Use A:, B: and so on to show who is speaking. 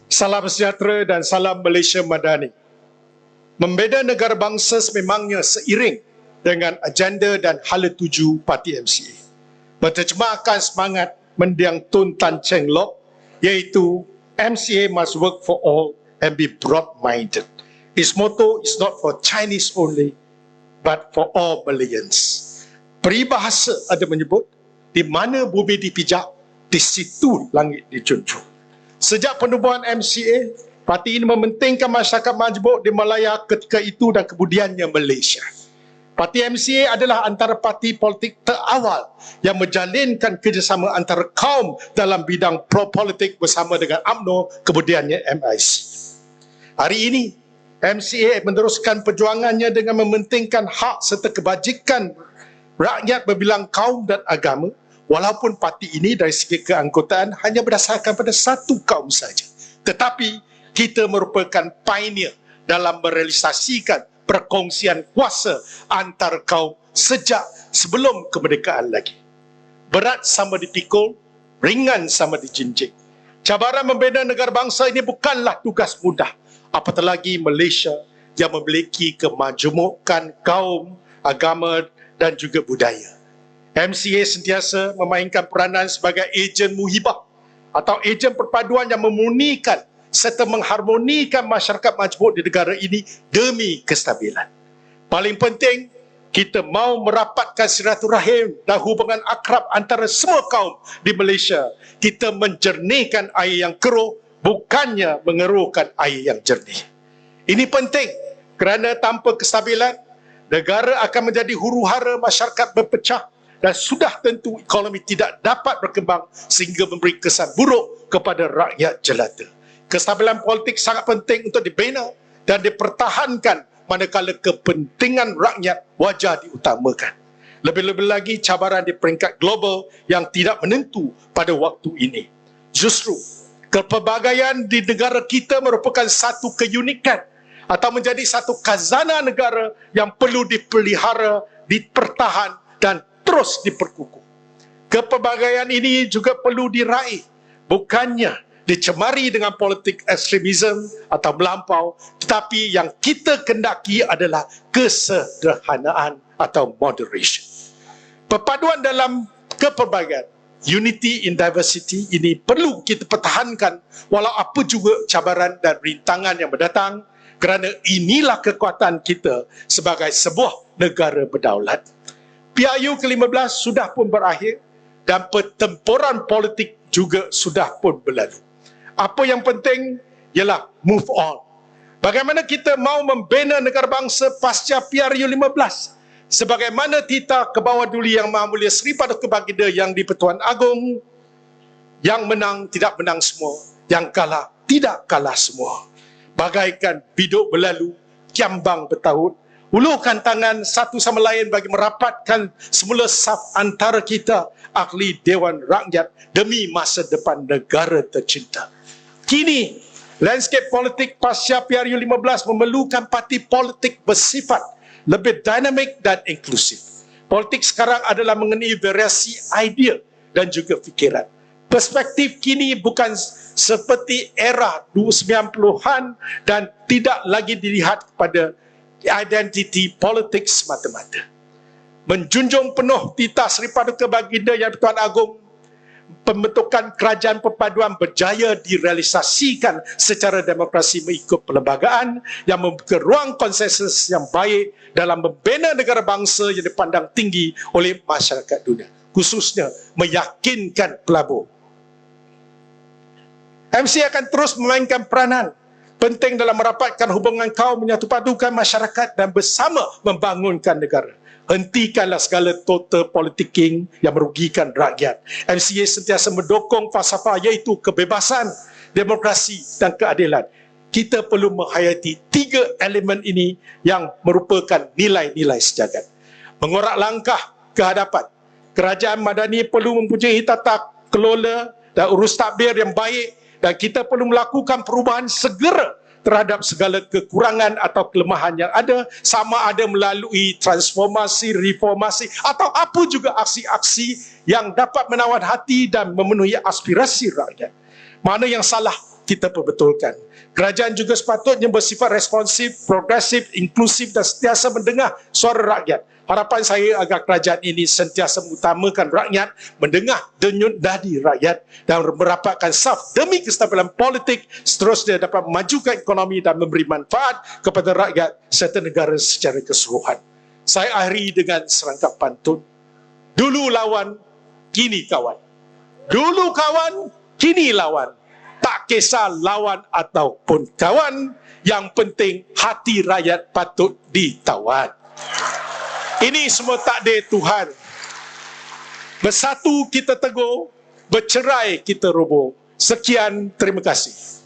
A: Salam sejahtera dan salam Malaysia Madani. Membina negara bangsa sememangnya seiring dengan agenda dan hala tuju Parti MCA. Berterjemahkan semangat mendiang Tun Tan Cheng Lock, iaitu MCA must work for all and be broad-minded. Its motto is not for Chinese only, but for all Malaysians. Peribahasa ada menyebut, di mana bumi dipijak, di situ langit dijunjung. Sejak penubuhan MCA, parti ini mementingkan masyarakat majmuk di Malaya ketika itu dan kemudiannya Malaysia. Parti MCA adalah antara parti politik terawal yang menjalinkan kerjasama antara kaum dalam bidang pro-politik bersama dengan UMNO, kemudiannya MIC. Hari ini, MCA meneruskan perjuangannya dengan mementingkan hak serta kebajikan rakyat berbilang kaum dan agama, walaupun parti ini dari segi keanggotaan hanya berdasarkan pada satu kaum saja. Tetapi kita merupakan pioneer dalam merealisasikan perkongsian kuasa antar kaum sejak sebelum kemerdekaan lagi. Berat sama dipikul, ringan sama dijinjing. Cabaran membina negara bangsa ini bukanlah tugas mudah, apatah lagi Malaysia yang memiliki kemajmukan kaum, agama dan juga budaya. MCA sentiasa memainkan peranan sebagai ejen muhibah atau ejen perpaduan yang memurnikan serta mengharmonikan masyarakat majmuk di negara ini demi kestabilan. Paling penting, kita mahu merapatkan silaturahim dan hubungan akrab antara semua kaum di Malaysia. Kita menjernihkan air yang keruh, bukannya mengeruhkan air yang jernih. Ini penting kerana tanpa kestabilan, negara akan menjadi huru-hara, masyarakat berpecah dan sudah tentu ekonomi tidak dapat berkembang sehingga memberi kesan buruk kepada rakyat jelata. Kestabilan politik sangat penting untuk dibina dan dipertahankan manakala kepentingan rakyat wajar diutamakan. Lebih-lebih lagi cabaran di peringkat global yang tidak menentu pada waktu ini. Justru, kepelbagaian di negara kita merupakan satu keunikan atau menjadi satu khazanah negara yang perlu dipelihara, dipertahan dan terus diperkukuh. Kepelbagaian ini juga perlu diraih, bukannya dicemari dengan politik ekstremisme atau melampau, tetapi yang kita kendaki adalah kesederhanaan atau moderation. Perpaduan dalam kepelbagaian, unity in diversity, ini perlu kita pertahankan walau apa juga cabaran dan rintangan yang mendatang, kerana inilah kekuatan kita sebagai sebuah negara berdaulat. PRU ke-15 sudah pun berakhir dan pertempuran politik juga sudah pun berlalu. Apa yang penting ialah move on. Bagaimana kita mahu membina negara bangsa pasca PRU 15? Sebagaimana titah Kebawah Duli Yang Maha Mulia Seri Paduka Baginda yang di-Pertuan Agong, yang menang tidak menang semua, yang kalah tidak kalah semua. Bagaikan biduk berlalu, kiambang bertaut, ulurkan tangan satu sama lain bagi merapatkan semula saf antara kita, ahli Dewan Rakyat, demi masa depan negara tercinta. Kini, landscape politik pasca PRU 15 memerlukan parti politik bersifat lebih dinamik dan inklusif. Politik sekarang adalah mengenai variasi idea dan juga fikiran. Perspektif kini bukan seperti era 90-an dan tidak lagi dilihat kepada identiti politik semata-mata. Menjunjung penuh titah Seri Paduka Baginda Yang di-Pertuan Agong, pembentukan kerajaan perpaduan berjaya direalisasikan secara demokrasi mengikut perlembagaan yang membuka ruang konsensus yang baik dalam membina negara bangsa yang dipandang tinggi oleh masyarakat dunia, khususnya meyakinkan pelabur. MC akan terus memainkan peranan penting dalam merapatkan hubungan kaum, menyatupadukan masyarakat dan bersama membangunkan negara. Hentikanlah segala total politicking yang merugikan rakyat. MCA sentiasa mendukung falsafah iaitu kebebasan, demokrasi dan keadilan. Kita perlu menghayati tiga elemen ini yang merupakan nilai-nilai sejagat. Mengorak langkah ke hadapan, kerajaan madani perlu mempunyai tata kelola dan urus tadbir yang baik dan kita perlu melakukan perubahan segera terhadap segala kekurangan atau kelemahan yang ada, sama ada melalui transformasi, reformasi atau apa juga aksi-aksi yang dapat menawan hati dan memenuhi aspirasi rakyat. Mana yang salah, kita perbetulkan. Kerajaan juga sepatutnya bersifat responsif, progresif, inklusif dan sentiasa mendengar suara rakyat. Harapan saya agar kerajaan ini sentiasa mengutamakan rakyat, mendengar denyut nadi rakyat dan merapatkan saf demi kestabilan politik, seterusnya dapat memajukan ekonomi dan memberi manfaat kepada rakyat serta negara secara keseluruhan. Saya akhiri dengan serangkap pantun. Dulu lawan, kini kawan. Dulu kawan, kini lawan. Tak kisah lawan ataupun kawan, yang penting hati rakyat patut ditawan. Ini semua takdir Tuhan. Bersatu kita teguh, bercerai kita roboh. Sekian, terima kasih.